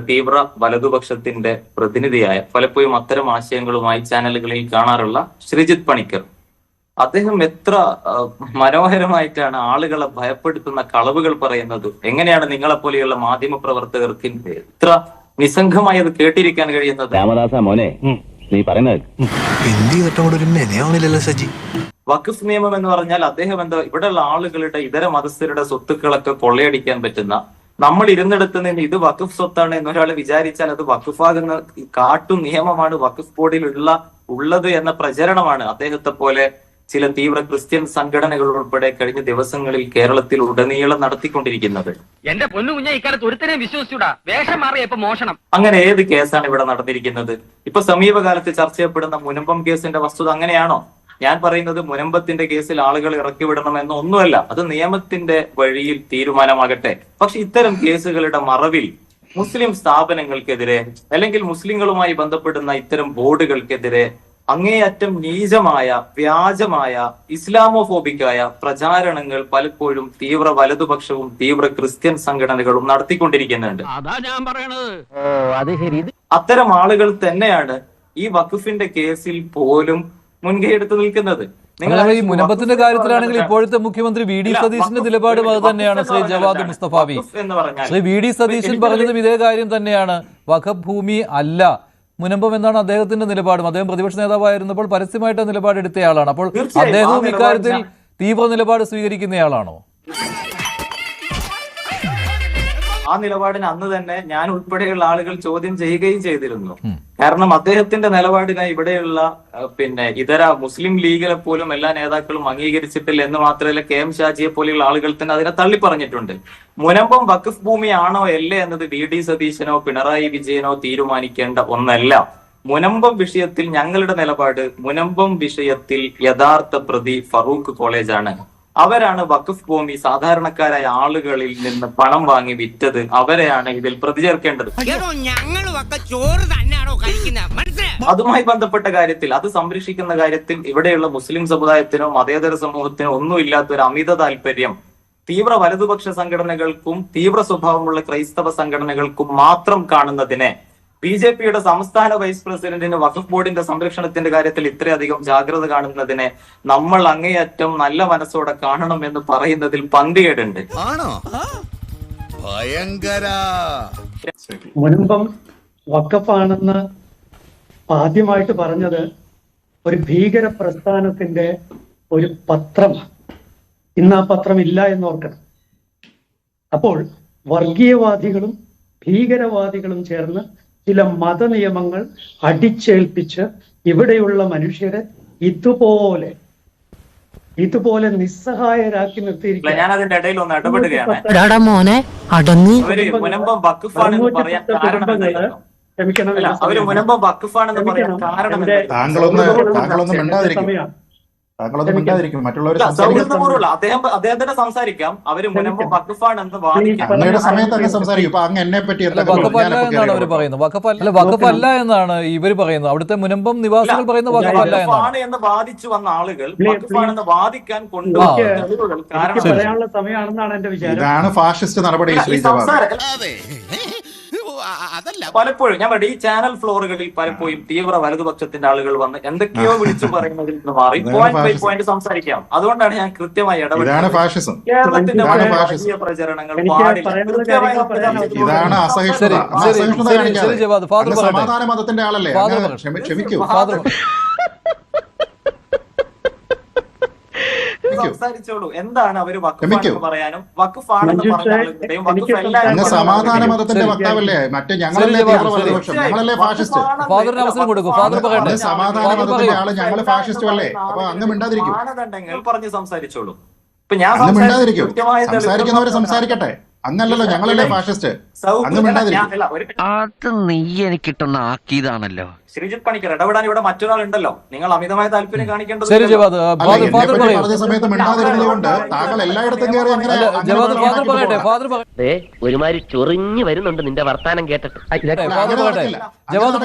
തീവ്ര വലതുപക്ഷത്തിന്റെ പ്രതിനിധിയായ, പലപ്പോഴും അത്തരം ആശയങ്ങളുമായി ചാനലുകളിൽ കാണാറുള്ള ശ്രീജിത്ത് പണിക്കർ, അദ്ദേഹം എത്ര മനോഹരമായിട്ടാണ് ആളുകളെ ഭയപ്പെടുത്തുന്ന കളവുകൾ പറയുന്നത്. എങ്ങനെയാണ് നിങ്ങളെപ്പോലെയുള്ള മാധ്യമ പ്രവർത്തകർക്ക് ഇത്ര നിസ്സംഗമായി അത് കേട്ടിരിക്കാൻ കഴിയുന്നത്? രാമദാസ മോനെ, നീ പറയുന്നത് വഖഫ് നിയമം എന്ന് പറഞ്ഞാൽ അദ്ദേഹം ഇവിടെയുള്ള ആളുകളുടെ ഇതര മതസ്ഥരുടെ സ്വത്തുക്കളൊക്കെ കൊള്ളയടിക്കാൻ പറ്റുന്ന, നമ്മൾ ഇരുന്നിടത്ത് നിന്ന് ഇത് വഖഫ് സ്വത്താണ് എന്നൊരാൾ വിചാരിച്ചാൽ അത് വഖഫാകുന്ന കാട്ടു നിയമമാണ് വഖഫ് ബോർഡിൽ ഉള്ളത് എന്ന പ്രചരണമാണ് അദ്ദേഹത്തെ പോലെ ചില തീവ്ര ക്രിസ്ത്യൻ സംഘടനകൾ ഉൾപ്പെടെ കഴിഞ്ഞ ദിവസങ്ങളിൽ കേരളത്തിൽ ഉടനീളം നടത്തിക്കൊണ്ടിരിക്കുന്നത്. എന്റെ പൊന്നു കുഞ്ഞ ഇക്കാലത്ത് ഒരുത്തനെ വിശ്വസിച്ചൂടാ, വേഷം മാറിയപ്പോ മോഷണം. അങ്ങനെ ഏത് കേസാണ് ഇവിടെ നടന്നിരിക്കുന്നത്? ഇപ്പൊ സമീപകാലത്ത് ചർച്ച ചെയ്യപ്പെടുന്ന മുനമ്പം കേസിന്റെ വസ്തുത അങ്ങനെയാണോ? ഞാൻ പറയുന്നത് മുനമ്പത്തിന്റെ കേസിൽ ആളുകൾ ഇറക്കി വിടണമെന്ന് ഒന്നുമല്ല, അത് നിയമത്തിന്റെ വഴിയിൽ തീരുമാനമാകട്ടെ. പക്ഷെ ഇത്തരം കേസുകളുടെ മറവിൽ മുസ്ലിം സ്ഥാപനങ്ങൾക്കെതിരെ അല്ലെങ്കിൽ മുസ്ലിങ്ങളുമായി ബന്ധപ്പെടുന്ന ഇത്തരം ബോർഡുകൾക്കെതിരെ അങ്ങേയറ്റം നീചമായ, വ്യാജമായ, ഇസ്ലാമോഫോബിക്കായ പ്രചാരണങ്ങൾ പലപ്പോഴും തീവ്ര വലതുപക്ഷവും തീവ്ര ക്രിസ്ത്യൻ സംഘടനകളും നടത്തിക്കൊണ്ടിരിക്കുന്നുണ്ട്. അത്തരം ആളുകൾ തന്നെയാണ് ഈ വഖഫിന്റെ കേസിൽ പോലും മുൻകൈ എടുത്തു നിൽക്കുന്നത്. ഈ മുനമ്പത്തിന്റെ കാര്യത്തിലാണെങ്കിൽ ഇപ്പോഴത്തെ മുഖ്യമന്ത്രി വി ഡി സതീശന്റെ നിലപാടും അത് തന്നെയാണ്. ശ്രീ ജവാദ് മുസ്തഫാവി, ശ്രീ വി ഡി സതീശൻ പറഞ്ഞതും ഇതേ കാര്യം തന്നെയാണ്. വഖഫ് ഭൂമി അല്ല മുനമ്പം എന്നാണ് അദ്ദേഹത്തിന്റെ നിലപാടും. അദ്ദേഹം പ്രതിപക്ഷ നേതാവായിരുന്നപ്പോൾ പരസ്യമായിട്ട് നിലപാടെടുത്തയാളാണ്. അപ്പോൾ അദ്ദേഹവും ഇക്കാര്യത്തിൽ തീവ്ര നിലപാട് സ്വീകരിക്കുന്നയാളാണോ? ആ നിലപാടിന് അന്ന് തന്നെ ഞാൻ ഉൾപ്പെടെയുള്ള ആളുകൾ ചോദ്യം ചെയ്യുകയും ചെയ്തിരുന്നു. കാരണം അദ്ദേഹത്തിന്റെ നിലപാടിനെ ഇവിടെയുള്ള ഇതര മുസ്ലിം ലീഗിലെ പോലും എല്ലാ നേതാക്കളും അംഗീകരിച്ചിട്ടില്ല എന്ന് മാത്രമല്ല, കെ എം ഷാജിയെ പോലെയുള്ള ആളുകൾ തന്നെ അതിനെ തള്ളി പറഞ്ഞിട്ടുണ്ട്. മുനമ്പം വഖഫ് ഭൂമിയാണോ അല്ലേ എന്നത് വി ഡി സതീശനോ പിണറായി വിജയനോ തീരുമാനിക്കേണ്ട ഒന്നല്ല. മുനമ്പം വിഷയത്തിൽ ഞങ്ങളുടെ നിലപാട്, മുനമ്പം വിഷയത്തിൽ യഥാർത്ഥ പ്രതി ഫറൂഖ് കോളേജാണ്. അവരാണ് വഖഫ് ഭൂമി സാധാരണക്കാരായ ആളുകളിൽ നിന്ന് പണം വാങ്ങി വിറ്റത്. അവരെയാണ് ഇതിൽ പ്രതി ചേർക്കേണ്ടത്. അതുമായി ബന്ധപ്പെട്ട കാര്യത്തിൽ, അത് സംരക്ഷിക്കുന്ന കാര്യത്തിൽ ഇവിടെയുള്ള മുസ്ലിം സമുദായത്തിനോ മതേതര സമൂഹത്തിനോ ഒന്നുമില്ലാത്ത ഒരു അമിത താല്പര്യം തീവ്ര വലതുപക്ഷ സംഘടനകൾക്കും തീവ്ര സ്വഭാവമുള്ള ക്രൈസ്തവ സംഘടനകൾക്കും മാത്രം കാണുന്നതിനെ ബി.ജെ.പിയുടെ സംസ്ഥാന വൈസ് പ്രസിഡന്റിന് വഖഫ് ബോർഡിന്റെ സംരക്ഷണത്തിന്റെ കാര്യത്തിൽ ഇത്രയധികം ജാഗ്രത കാണുന്നതിനെ നമ്മൾ അങ്ങേയറ്റം നല്ല മനസ്സോടെ കാണണം എന്ന് പറയുന്നതിൽ പന്തികേടുണ്ട്. മുനമ്പം വഖഫാണെന്ന് ആദ്യമായിട്ട് പറഞ്ഞത് ഒരു ഭീകര പ്രസ്ഥാനത്തിന്റെ ഒരു പത്രമാണ്. ഇന്ന് ആ പത്രം ഇല്ല എന്ന് ഓർക്കണം. അപ്പോൾ വർഗീയവാദികളും ഭീകരവാദികളും ചേർന്ന് ചില മതനിയമങ്ങൾ അടിച്ചേൽപ്പിച്ച് ഇവിടെയുള്ള മനുഷ്യരെ ഇതുപോലെ നിസ്സഹായരാക്കി നിർത്തിയിരിക്കുക. ഞാൻ അതിന്റെ ഇടയിൽ ഒന്ന് ഇടപെടുകയാണ്. അവര് മുനമ്പം വഖഫാണെന്ന് പറയാൻ കാരണം അദ്ദേഹത്തിന്റെ സംസാരിക്കാം. അവര് മുനമ്പം വഖഫാണെന്ന് വഖഫല്ല എന്നാണ് ഇവര് പറയുന്നത്. അവിടുത്തെ മുനമ്പം നിവാസികൾ പറയുന്ന വഖഫല്ല എന്ന് വാദിച്ചു വന്ന ആളുകൾ വഖഫാണെന്ന് വാദിക്കാൻ കൊണ്ടുപോകുന്ന പറയാനുള്ള സമയമാണെന്നാണ് എന്റെ വിചാരം. ഇതാണ് ഫാഷിസ്റ്റ് നടപടി. പലപ്പോഴും ഞാൻ ഈ ചാനൽ ഫ്ലോറുകളിൽ പലപ്പോഴും തീവ്ര വലതുപക്ഷത്തിന്റെ ആളുകൾ വന്ന് എന്തൊക്കെയോ വിളിച്ചു പറയുന്നതിൽ നിന്ന് മാറി പോയിന്റ് ബൈ പോയിന്റ് സംസാരിക്കാം. അതുകൊണ്ടാണ് ഞാൻ കൃത്യമായി ഇടപെടുന്നത്. കേരളത്തിന്റെ പ്രചരണങ്ങൾ ഇതാണ് സമാധാന മതത്തിന്റെ ആളല്ലേ? ക്ഷമിക്കൂ. സംസാരിച്ചോളൂ. എന്താണ് അവര് വഖഫാണെന്ന് പറയാനും വഖഫാണെന്ന് പറഞ്ഞാലും സമാധാന മതത്തിന്റെ വക്താവല്ലേ? മറ്റേ ഞങ്ങളല്ലേ വലതുപക്ഷം, ഞങ്ങളല്ലേ ഫാഷിസ്റ്റ്? സമാധാന മതത്തിന്റെ ആള് ഞങ്ങള് ഫാഷിസ്റ്റും അല്ലേ? അപ്പൊ അങ്ങ് മിണ്ടാതിരിക്കും. മാനദണ്ഡങ്ങൾ പറഞ്ഞ് സംസാരിച്ചോളൂ. ഇപ്പൊ ഞാൻ മിണ്ടാതിരിക്കും. സംസാരിക്കുന്നവര് സംസാരിക്കട്ടെ. അങ്ങല്ലല്ലോ, ഞങ്ങളല്ലേ ഫാഷിസ്റ്റ്. അങ്ങ് മിണ്ടാതിരിക്കും. അത് നീ എനിക്കിട്ടൊന്ന് ആക്കിയതാണല്ലോ. ശ്രീജിത്ത് പണിക്കർ, ഇടപെടാൻ ഇവിടെ മറ്റൊരാൾ ഉണ്ടല്ലോ. നിങ്ങൾ അമിതമായ താല്പര്യം കാണിക്കേണ്ടത് പറഞ്ഞ സമയത്ത് മിണ്ടാതിരുന്നതുകൊണ്ട് താങ്കൾ എല്ലായിടത്തും കയറി ഒരുമാതിരി ചൊറിഞ്ഞു വരുന്നുണ്ട് നിന്റെ വർത്താനം കേട്ടിട്ട്.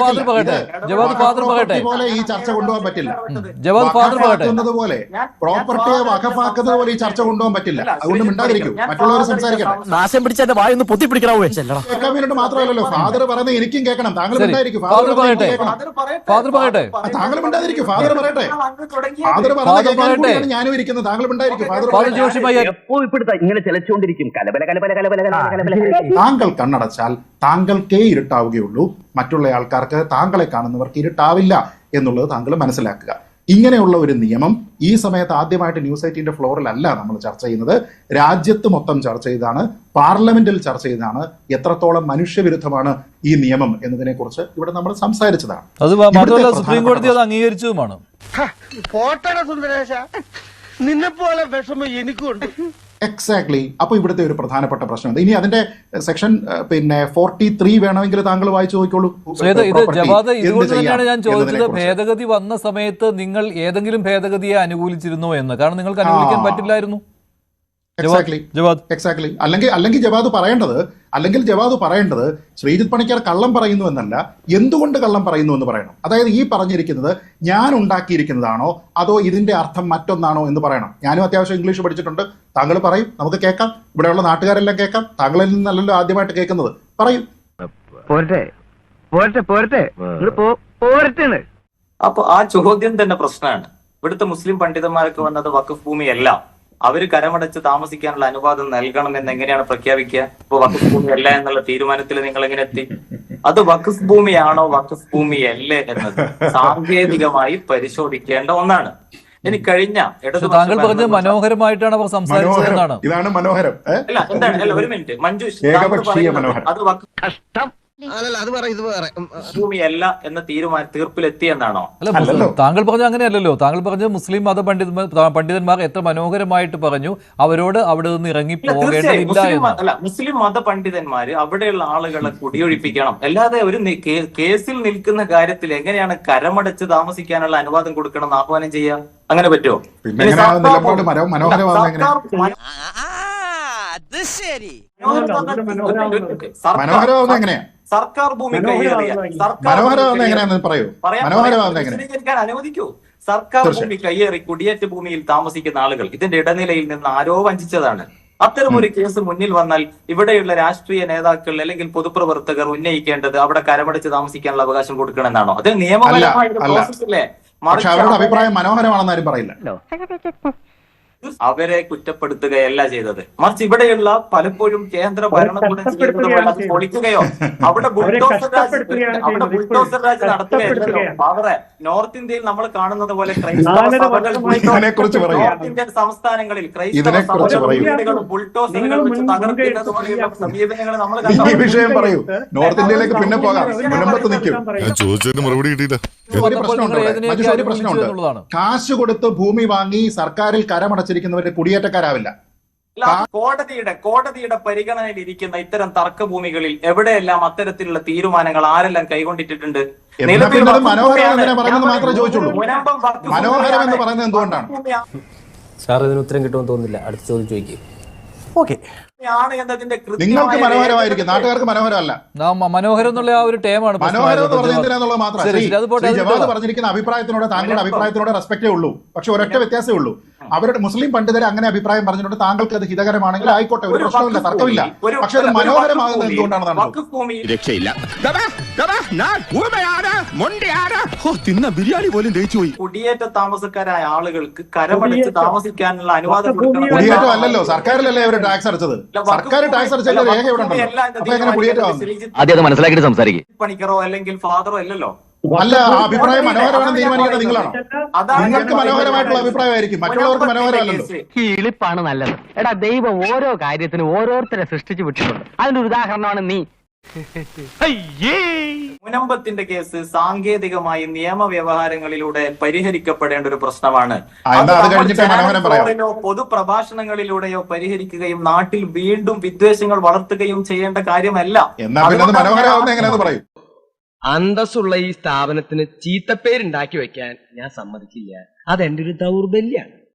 പോലെ ഈ ചർച്ച കൊണ്ടുപോകാൻ പറ്റില്ല. പോലെ പ്രോപ്പർട്ടിയെ വഖഫാക്കുന്നത് പോലെ ഈ ചർച്ച കൊണ്ടുപോകാൻ പറ്റില്ല. അതുകൊണ്ട് മിണ്ടാതിരിക്കും. മറ്റുള്ളവർ സംസാരിക്കട്ടെ. നാശം പിടിച്ച എന്റെ വായൊന്ന് പൊത്തിപ്പിടിക്കണോ? കേൾക്കാൻ വേണ്ടിട്ട് മാത്രമല്ലല്ലോ ഫാദർ പറയുന്നത് എനിക്കും കേൾക്കണം. താങ്കൾ ശരി. മിണ്ടായിരിക്കും. ഫാദർ പറയട്ടെ. ഫാദർ പറയട്ടെ. താങ്കൾ മിണ്ടാതിരിക്കും. ഫാദർ പറയട്ടെ. ഫാദർ ഫാദർ പറയട്ടെ. പറയുന്നത് ഞാനും ഇരിക്കുന്നത്. താങ്കൾ മിണ്ടായിരിക്കും. ഫാദർ ഫാദർ ജോഷി മയ്യ എപ്പോ ഇപ്പോഴത്തെ ഇങ്ങനെ ചിലച്ചുകൊണ്ടിരിക്കും. കലബല കലബല കലബല കലബല. താങ്കൾ കണ്ണടച്ചാൽ താങ്കൾക്കേ ഇരുട്ടാവുകയുള്ളൂ. മറ്റുള്ള ആൾക്കാർക്ക് താങ്കളെ കാണുന്നവർക്ക് ഇരുട്ടാവില്ല എന്നുള്ളത് താങ്കൾ മനസ്സിലാക്കുക. ഇങ്ങനെയുള്ള ഒരു നിയമം ഈ സമയത്ത് ആദ്യമായിട്ട് ന്യൂസ് 18 ഫ്ലോറിലല്ല നമ്മൾ ചർച്ച ചെയ്യുന്നത്. രാജ്യത്ത് മൊത്തം ചർച്ച ചെയ്താണ്, പാർലമെന്റിൽ ചർച്ച ചെയ്താണ്. എത്രത്തോളം മനുഷ്യവിരുദ്ധമാണ് ഈ നിയമം എന്നതിനെ കുറിച്ച് ഇവിടെ നമ്മൾ സംസാരിച്ചതാണ്. അത് മാത്രമല്ല സുപ്രീം കോടതി അത് അംഗീകരിച്ചതുമാണ്. നിന്നെപ്പോലെ വിഷമം എനിക്കുണ്ട്. എക്സാക്ട്ലി. അപ്പൊ ഇവിടുത്തെ ഒരു പ്രധാനപ്പെട്ട പ്രശ്നം ഇനി അതിന്റെ സെക്ഷൻ 43 വേണമെങ്കിൽ താങ്കൾ വായിച്ചു നോക്കിക്കോളൂ. ഇത് ജവാദ് ഇതുകൊണ്ട് തന്നെയാണ് ഞാൻ ചോദിച്ചത്, ഭേദഗതി വന്ന സമയത്ത് നിങ്ങൾ ഏതെങ്കിലും ഭേദഗതിയെ അനുകൂലിച്ചിരുന്നോ എന്ന്. കാരണം നിങ്ങൾക്ക് അനുകൂലിക്കാൻ പറ്റില്ലായിരുന്നു. എക്സാക്ട്ലി. അല്ലെങ്കിൽ ജവാദ് പറയേണ്ടത് ശ്രീജിത്ത് പണിക്കർ കള്ളം പറയുന്നു എന്നല്ല, എന്തുകൊണ്ട് കള്ളം പറയുന്നു എന്ന് പറയണം. അതായത് ഈ പറഞ്ഞിരിക്കുന്നത് ഞാൻ ഉണ്ടാക്കിയിരിക്കുന്നതാണോ അതോ ഇതിന്റെ അർത്ഥം മറ്റൊന്നാണോ എന്ന് പറയണം. ഞാനും അത്യാവശ്യം ഇംഗ്ലീഷ് പഠിച്ചിട്ടുണ്ട്. താങ്കൾ പറയും, നമുക്ക് കേൾക്കാം. ഇവിടെയുള്ള നാട്ടുകാരെല്ലാം കേൾക്കാം. താങ്കളിൽ നിന്നല്ലല്ലോ ആദ്യമായിട്ട് കേൾക്കുന്നത്. പറയും. അപ്പൊ ആ ചോദ്യം തന്നെ പ്രശ്നമാണ്. ഇവിടുത്തെ മുസ്ലിം പണ്ഡിതന്മാർക്ക് വന്നത് വഖഫ് ഭൂമിയല്ല, അവര് കരമടച്ച് താമസിക്കാനുള്ള അനുവാദം നൽകണം എന്ന് എങ്ങനെയാണ് പ്രഖ്യാപിക്കുക? ഇപ്പൊ വഖഫ് ഭൂമി അല്ല എന്നുള്ള തീരുമാനത്തിൽ നിങ്ങൾ എങ്ങനെ എത്തി? അത് വഖഫ് ഭൂമിയാണോ വഖഫ് ഭൂമിയല്ലേ എന്നത് സാങ്കേതികമായി പരിശോധിക്കേണ്ട ഒന്നാണ്. ഇനി കഴിഞ്ഞ താങ്കൾ പറഞ്ഞത് മനോഹരമായിട്ടാണ് അവർ സംസാരിച്ചതെന്നാണ്. ഇതാണ് മനോഹരം. അല്ല എന്താണ്, അല്ല ഒരു മിനിറ്റ് മഞ്ജുഷ്, അത് വഖഫ് ഭൂമിയല്ല എന്ന തീർപ്പിലെത്തിയെന്നാണോ? അല്ല, താങ്കൾ പറഞ്ഞ അങ്ങനെയല്ലല്ലോ. താങ്കൾ പറഞ്ഞത് മുസ്ലിം മത പണ്ഡിതന്മാർ എത്ര മനോഹരമായിട്ട് പറഞ്ഞു, അവരോട് അവിടെ നിന്ന് ഇറങ്ങി പോകേണ്ടതില്ല എന്ന്. അല്ല, മുസ്ലിം മത പണ്ഡിതന്മാര് അവിടെയുള്ള ആളുകളെ കുടിയൊഴിപ്പിക്കണം, അല്ലാതെ ഒരു കേസിൽ നിൽക്കുന്ന കാര്യത്തിൽ എങ്ങനെയാണ് കരമടച്ച് താമസിക്കാനുള്ള അനുവാദം കൊടുക്കണം എന്ന് ആഹ്വാനം ചെയ്യാം? അങ്ങനെ പറ്റുമോ? സർക്കാർ ഭൂമി അനുവദിക്കൂ. സർക്കാർ ഭൂമി കയ്യേറി കുടിയേറ്റ ഭൂമിയിൽ താമസിക്കുന്ന ആളുകൾ ഇതിന്റെ ഇടനിലയിൽ നിന്ന് ആരോ വഞ്ചിച്ചതാണ്. അത്തരമൊരു കേസ് മുന്നിൽ വന്നാൽ ഇവിടെയുള്ള രാഷ്ട്രീയ നേതാക്കൾ അല്ലെങ്കിൽ പൊതുപ്രവർത്തകർ ഉന്നയിക്കേണ്ടത് അവിടെ കരമടച്ച് താമസിക്കാനുള്ള അവകാശം കൊടുക്കണമെന്നാണോ? അത് നിയമപരമായ പ്രോസസ്സല്ലേ? അവരുടെ അഭിപ്രായം മനോഹരമാണെന്ന് ആരും പറയില്ല. അവരെ കുറ്റപ്പെടുത്തുകയല്ല ചെയ്തത്, മറിച്ച് ഇവിടെയുള്ള പലപ്പോഴും കേന്ദ്ര ഭരണകൂടം ചെയ്യുന്നത് പോലെ അത് പൊളിക്കുകയോ അവിടെ ബുൾഡോസർ രാജ് നടത്തുകയല്ലോ. അവരെ നോർത്ത് ഇന്ത്യയിൽ നമ്മൾ കാണുന്നത് പോലെ ക്രൈസ്തവ സഭകൾ നോർത്ത് ഇന്ത്യൻ സംസ്ഥാനങ്ങളിൽ ക്രൈസ്തവ സഭകളും ബുൾഡോസറുകൾ വെച്ച് തകർക്കുന്നത് പോലെയുള്ള സമീപനങ്ങൾ നമ്മൾ ഈ വിഷയം പറയൂ. നോർത്ത് ഇന്ത്യയിലേക്ക് പിന്നെ പോകാം. മുനമ്പത്ത് നിൽക്കും. ഒരു പ്രശ്നമുണ്ട്. കാശ് കൊടുത്ത് ഭൂമി വാങ്ങി സർക്കാരിൽ കരമടച്ചിരിക്കുന്നവര് കുടിയേറ്റക്കാരാവില്ല. കോടതിയുടെ പരിഗണനയിൽ ഇരിക്കുന്ന ഇത്തരം തർക്കഭൂമികളിൽ എവിടെയെല്ലാം അത്തരത്തിലുള്ള തീരുമാനങ്ങൾ ആരെല്ലാം കൈകൊണ്ടിട്ടുണ്ട്? മനോഹരം എന്ന് പറയുന്നത് മാത്രമേ ചോദിച്ചുള്ളൂ. മനോഹരം എന്ന് പറയുന്നത് എന്തുകൊണ്ടാണ്? സാർ ഇതിന് ഉത്തരം കിട്ടുമെന്ന് തോന്നുന്നില്ല. അടുത്ത ചോദ്യം ചോദിക്കും. ഓക്കെ, നിങ്ങൾക്ക് മനോഹരമായിരിക്കും, നാട്ടുകാർക്ക് മനോഹരമല്ല. മനോഹരം എന്നുള്ള ആ ഒരു ടേമാണ്. മനോഹരം എന്ന് പറഞ്ഞത് എന്തിനാന്നുള്ളത് മാത്രമേ ജവാദ് പറഞ്ഞിരിക്കുന്ന അഭിപ്രായത്തിനോട് താങ്കളുടെ അഭിപ്രായത്തിനോട് റെസ്പെക്റ്റേ ഉള്ളൂ. പക്ഷെ ഒരൊറ്റ വ്യത്യാസമേ ഉള്ളൂ. അവരുടെ മുസ്ലിം പണ്ഡിതരെ അങ്ങനെ അഭിപ്രായം പറഞ്ഞിട്ടുണ്ട്. താങ്കൾക്ക് അത് ഹിതകരമാണെങ്കിൽ ആയിക്കോട്ടെ, ഒരു പ്രശ്നമില്ല, തർക്കമില്ല. പക്ഷെ അത് മനോഹരമാകുന്നത് എന്തുകൊണ്ടാണെന്നാണ് രക്ഷയില്ല. ബിരിയാണി പോലും ദഹിച്ചു പോയി. കുടിയേറ്റ താമസക്കാരായ ആളുകൾക്ക് കരമടച്ച് താമസിക്കാനുള്ള അനുവാദം കുടിയേറ്റം അല്ലല്ലോ, സർക്കാരിലല്ലേ അവർ ടാക്സ് അടച്ചത്. സർക്കാർ ടാക്സ് അടച്ചതിന്റെ രേഖ ഇവിടെ ഉണ്ടല്ലോ. അപ്പൊ എങ്ങനെ കുടിയേറ്റം? ആദ്യം മനസ്സിലാക്കിയിട്ട് സംസാരിക്കും. പണിക്കറോ അല്ലെങ്കിൽ ഫാദറോ അല്ലല്ലോ. അല്ല, ആ അഭിപ്രായം മനോഹരമാണെന്ന് തീരുമാനിക്കുന്നത് നിങ്ങളാണോ? നിങ്ങൾക്ക് മനോഹരമായിട്ടുള്ള അഭിപ്രായമായിരിക്കും, മറ്റുള്ളവർക്ക് മനോഹരമല്ലല്ലോ. കിളിപ്പാണ് നല്ലത്. എടാ, ദൈവം ഓരോ കാര്യത്തിനും ഓരോരുത്തരെ സൃഷ്ടിച്ചു വിട്ടിട്ടുണ്ട്. അതിന്റെ ഒരു ഉദാഹരണമാണ് നീ. മുനമ്പത്തിന്റെ കേസ് സാങ്കേതികമായി നിയമവ്യവഹാരങ്ങളിലൂടെ പരിഹരിക്കപ്പെടേണ്ട ഒരു പ്രശ്നമാണ്. പൊതുപ്രഭാഷണങ്ങളിലൂടെയോ പരിഹരിക്കുകയും നാട്ടിൽ വീണ്ടും വിദ്വേഷങ്ങൾ വളർത്തുകയും ചെയ്യേണ്ട കാര്യമല്ല. അന്തസ്സുള്ള ഈ സ്ഥാപനത്തിന് ചീത്തപ്പേരുണ്ടാക്കി വെക്കാൻ ഞാൻ സമ്മതിക്കില്ല. അതെന്റെ ഒരു ദൗർബല്യാണ്.